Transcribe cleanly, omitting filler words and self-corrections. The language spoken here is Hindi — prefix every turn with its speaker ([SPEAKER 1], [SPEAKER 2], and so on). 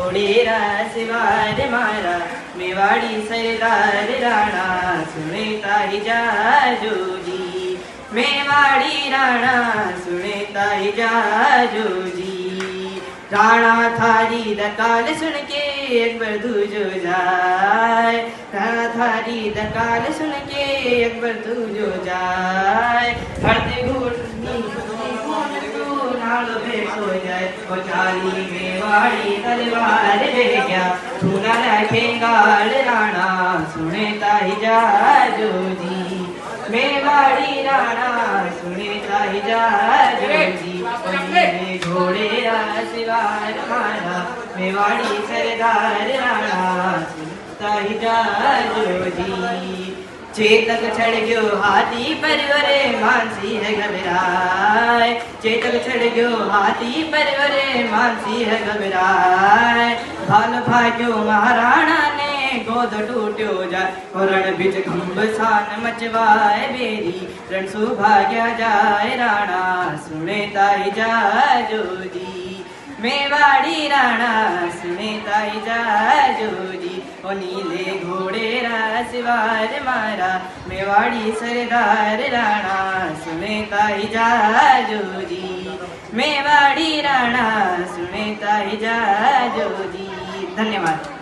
[SPEAKER 1] घोड़ेरा सिवार मारा मेवाड़ी सरदार राणा सुने ताई जाजो जी। मेवाड़ी राणा सुने ताई जाजो जी। राणा थारी दकाल सुन के अकबर दूजो जाए। राणा थारी दकाल सुन के अकबर दूजो जाए। हरते घूटनी नाल भेटो जाए ओ चाली मेवाड़ी तलवार ले गया तूना रखेगाल राणा सुने ताई जाजो जी। मेवाड़ी राणा सुने ताई जाजो जी। घोड़े सिवार मारा मेवाड़ी सरदार राणा ताई जाजो जी। चेतक चढ़ गयो हाथी परवरे मानसी है घबराए। चेतक चढ़ गयो हाथी परवरे मानसी है घबराए। भाल भाग्यो महाराणा ने गोद टूट्यो जाए रण बिच घम्बसान मचवाए बेरी रण सुभाग्या जाए राणा सुने ताई जाजो जी। मेवाड़ी राणा सुने ताई जाजो जी। ओ नीले घोड़े सिवार मारा मेवाड़ी सरदार राणा सुने ताई जाजो जी। मेवाड़ी राणा सुने ताई जाजो जी। धन्यवाद।